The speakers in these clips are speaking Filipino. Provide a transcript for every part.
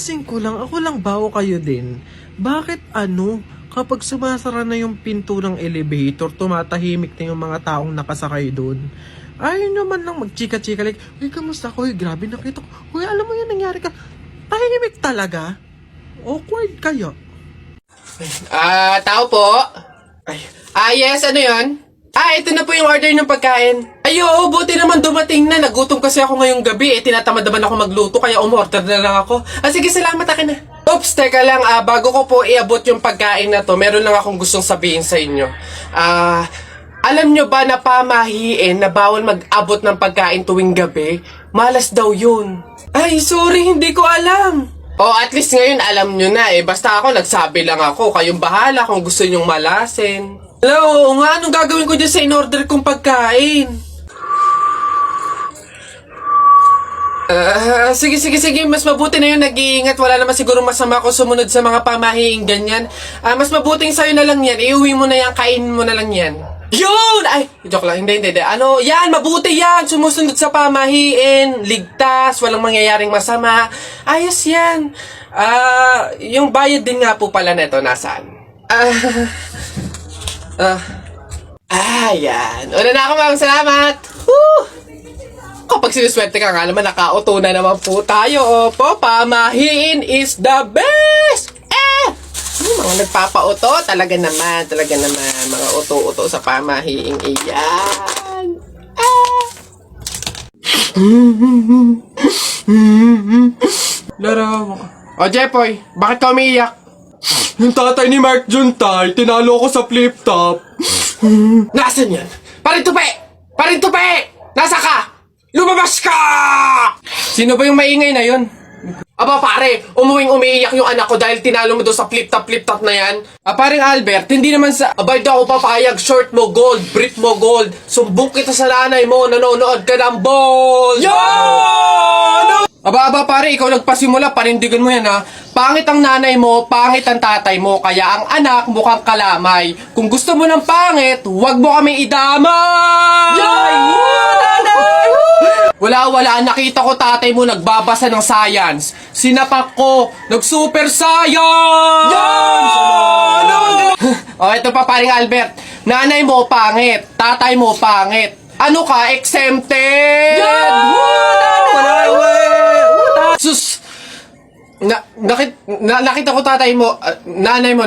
napapansin ko lang, ako lang ba o kayo din? Bakit kapag sumasara na yung pinto ng elevator, tumatahimik na yung mga taong nakasakay doon? Ayaw nyo man lang magchika-chika like, uy, kamusta ko? Uy, grabe nakita ko. Uy, alam mo yun, nangyari ka. Tahimik talaga. Awkward kaya. Tao po? Yes, ano yun? Ito na po yung order ng pagkain. Buti naman dumating na. Nagutom kasi ako ngayong gabi. Tinatamad naman ako magluto, kaya umorder na lang ako. Sige, salamat, akin na. Oops, teka lang. Bago ko po iabot yung pagkain na to, meron lang akong gustong sabihin sa inyo. Alam nyo ba na pamahiin na bawal mag-abot ng pagkain tuwing gabi? Malas daw yun. Sorry, hindi ko alam. At least ngayon alam nyo na Basta ako, nagsabi lang ako. Kayong bahala kung gusto nyong malasin. Hello, anong gagawin ko dyan sa in-order kong pagkain? Sige. Mas mabuti na yun, nag-iingat. Wala naman siguro masama kung sumunod sa mga pamahiing ganyan. Mas mabuting sa'yo na lang yan. Iuwi mo na yan, kainin mo na lang yan. Yun! Joke lang. Hindi. Yan, mabuti yan. Sumusunod sa pamahiin. Ligtas, walang mangyayaring masama. Ayos yan. Yung bayad din nga po pala neto, nasaan? Yan. Una na ako, ma'am. Salamat. Kapag sinuswerte ka nga naman, naka-auto na naman po tayo. Opo, pamahiin is the best! Mga nagpapa-auto, talaga naman. Mga auto-auto sa pamahiing iyan. Laro. Jepoy, bakit ka umiiyak? Yung tatay ni Mark Juntay, tinalo ko sa flip top. Nasaan yan? Parintupe! Nasa ka? Lumabas ka! Sino ba yung maingay na yun? Pare, umiiyak yung anak ko dahil tinalo mo doon sa flip top na yan. Paring Albert, hindi naman sa... Abay daw ako papayag, short mo gold, brief mo gold. Sumbong kita sa nanay mo, nanonood ka ng ball! Yo! Pare, ikaw nagpasimula, panindigan mo yan ha. Pangit ang nanay mo, pangit ang tatay mo, kaya ang anak mukhang kalamay. Kung gusto mo ng pangit, huwag mo kami idamay! Wala, nakita ko tatay mo nagbabasa ng science. Sinapak ko, nag-super science! Ito pa paring Albert. Nanay mo pangit, tatay mo pangit. Ano ka, exempted? Sus! Nakita ko tatay mo, nanay mo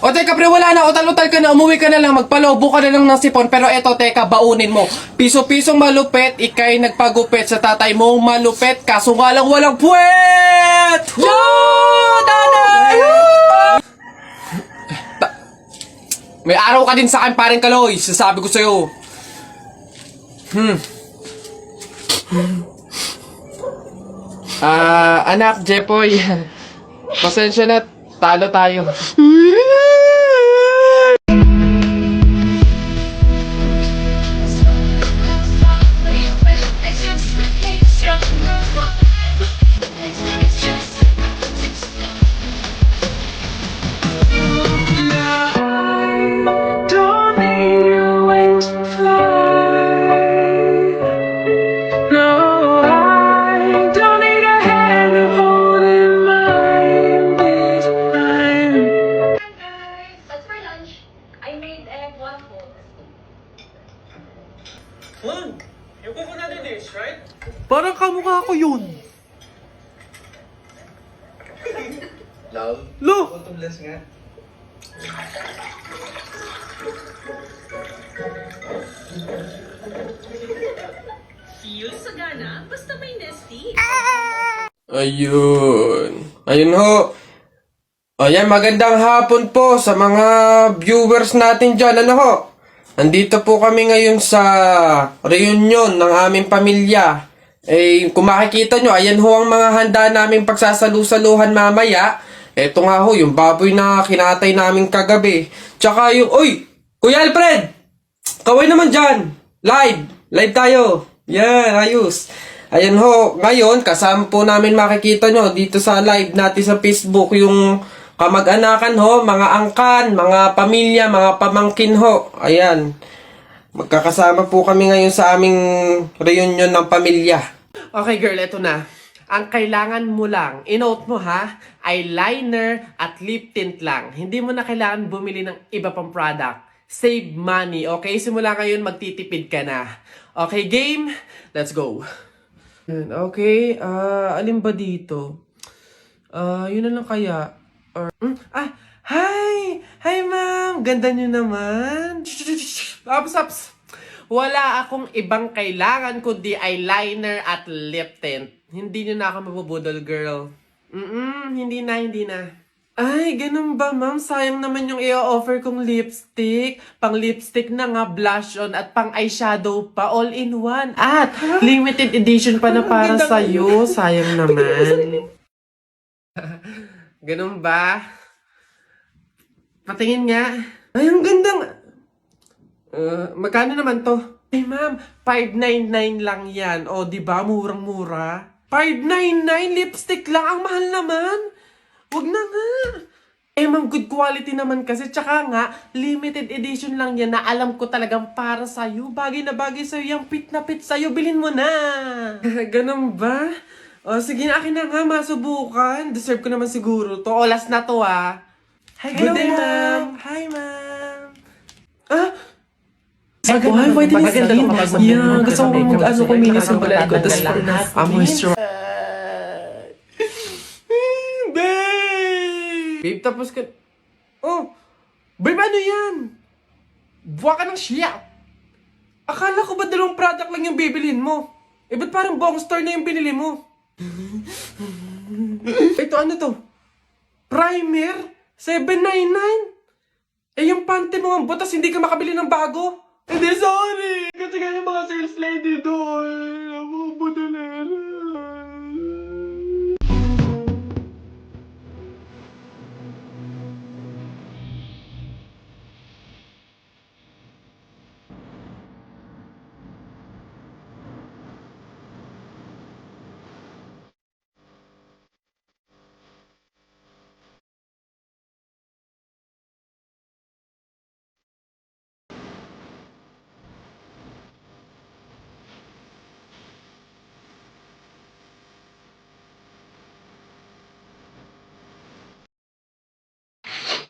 teka pre, wala na, utal-utal ka na, umuwi ka na lang, magpalobo ka na lang ng sipon, pero eto, teka, baunin mo. Piso-pisong malupet, ikay nagpagupit sa tatay mo, malupet, kaso nga lang walang puwet! May araw ka din sa akin, paring Kaloy, sasabi ko sa'yo. Anak, Jepoy, pasensya na, talo tayo. Yung coconut dish, right? Parang kamukha ko yun. Lo! Tutulas nga. Feel sagana, basta may Nestea. Ayun ho. Ayan, magandang hapon po sa mga viewers natin dyan. Ano ho? Nandito po kami ngayon sa reunion ng aming pamilya. Kung makikita nyo, ayan ho ang mga handa naming pagsasalu-saluhan mamaya. Eto nga ho, yung baboy na kinatay namin kagabi. Tsaka yung, Kuya Alfred! Kaway naman dyan! Live tayo! Yan, ayos. Ayan ho, ngayon, kasama po namin makikita nyo dito sa live natin sa Facebook yung kamag-anakan ho, mga angkan, mga pamilya, mga pamangkin ho. Ayan. Magkakasama po kami ngayon sa aming reunion ng pamilya. Okay girl, eto na. ang kailangan mo lang, inote mo ha, eyeliner at lip tint lang. Hindi mo na kailangan bumili ng iba pang product. Save money, okay? Simula ngayon, magtitipid ka na. Okay, game? Let's go. Okay, alin ba dito? Yun na lang kaya. Hi! Hi, ma'am! Ganda nyo naman. Ups. Wala akong ibang kailangan kundi eyeliner at lip tint. Hindi nyo na ako mabubudol, girl. Hindi na. Ay, ganun ba, ma'am? Sayang naman yung i-offer kong lipstick. Pang lipstick na nga, blush on, at pang eyeshadow pa, all in one. At limited edition pa na para sa'yo. Sayang naman. Ganun ba? Patingin nga. Ay, ang ganda. Magkano naman to? Ay, ma'am, 599 lang yan. O, di ba? Murang-mura. 599 lipstick lang. Ang mahal naman. Wag na nga. Ma'am, good quality naman kasi. Tsaka nga, limited edition lang yan na alam ko talagang para sa'yo. Bagay na bagay sa'yo. Yung pit na pit sa'yo. Bilhin mo na. Ganun ba? O, sige na, akin na nga. Masubukan. Deserve ko naman siguro to. O, last na to, ah. Hi, good day, ma'am. Hi, ma'am. Ay, pwede na skin. Yeah, gusto ko kuminis yung balay ko. Tapos, moisturize. Babe, tapos ka... Oh! Babe, ano yan? Buwa ka ng siya! Akala ko ba dalawang product lang yung bibilhin mo? Ba't parang buong store na yung binili mo? Ito, ano to? Primer? $7.99? Yung panty mo ang butas, hindi ka makabili ng bago? Hindi, sorry! Kasi nga yung mga sales lady doon. Mabudalera.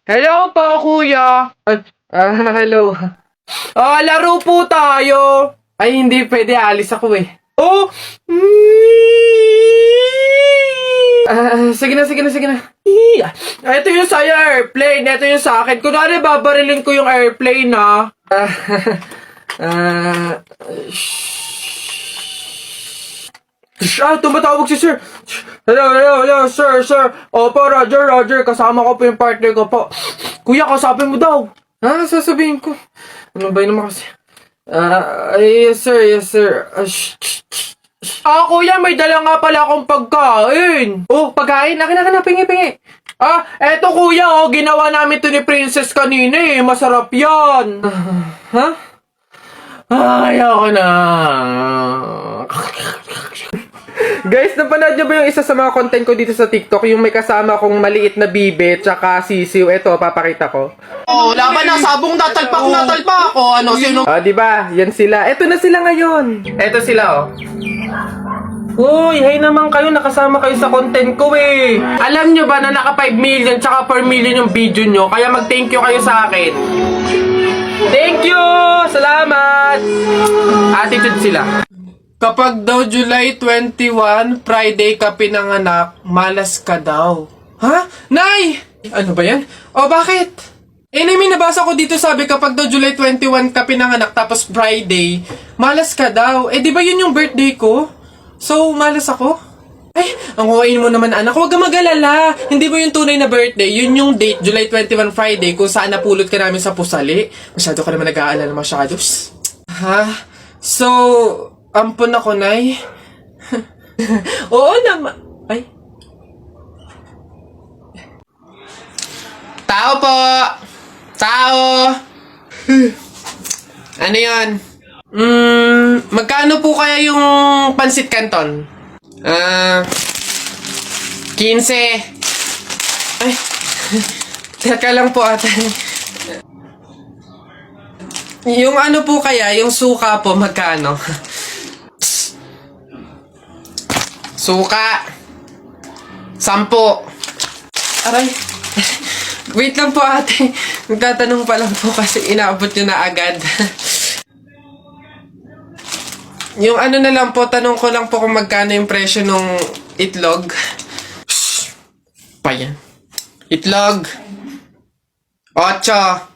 Hello po, kuya. Hello. Laro po tayo. Ay, hindi pwede. Alis ako eh. Oh! Sige na. Ito yung sa'yo, airplane. Ito yung sa akin. Kunwari, babarilin ko yung airplane, ha? Tumatawag si sir. Hello, sir. Opo, Roger. Kasama ko po yung partner ko po. Kuya, kasapin mo daw. Sasabihin ko. Ano ba yun naman kasi? Yes, sir. Kuya, may dala nga pala akong pagkain. Oh, pagkain? Akin, pingi. Eto kuya, ginawa namin to ni Princess kanina eh. Masarap yan. Ayoko na. Guys, napanood nyo ba yung isa sa mga content ko dito sa TikTok? Yung may kasama kong maliit na bibe, tsaka sisiw. Ito, papakita ko. Laban na sabong natalpak ako. Ano, sino? Diba? Yan sila. Eto na sila ngayon. Eto sila, Uy, hay naman kayo, nakasama kayo sa content ko eh. Alam nyo ba na naka 5 million tsaka 4 million yung video nyo? Kaya mag-thank you kayo sa akin. Thank you! Salamat! Attitude sila. Kapag daw July 21, Friday ka pinanganak, malas ka daw. Ha? Nay! Ano ba yan? Bakit? May nabasa ko dito sabi kapag daw July 21 ka pinanganak tapos Friday, malas ka daw. Di ba yun yung birthday ko? So, malas ako? Ang kuwain mo naman anak, huwag ka mag-alala. Hindi mo yung tunay na birthday, yun yung date, July 21 Friday, kung saan napulot ka namin sa pusali. Masyado ka naman nag-aalala masyados. So, ampun ako, Nay. Oo naman. Tao po! Tao! Ano yan? Magkano po kaya yung pansit canton? 15. Teka lang po ate. Yung ano po kaya, yung suka po, magkano? Suka. 10. Aray. Wait lang po ate. Nagtatanong pa lang po kasi inaabot nyo na agad. Yung ano na lang po, tanong ko lang po kung magkano yung presyo nung itlog. Shhh! Pa yan. Itlog. 8.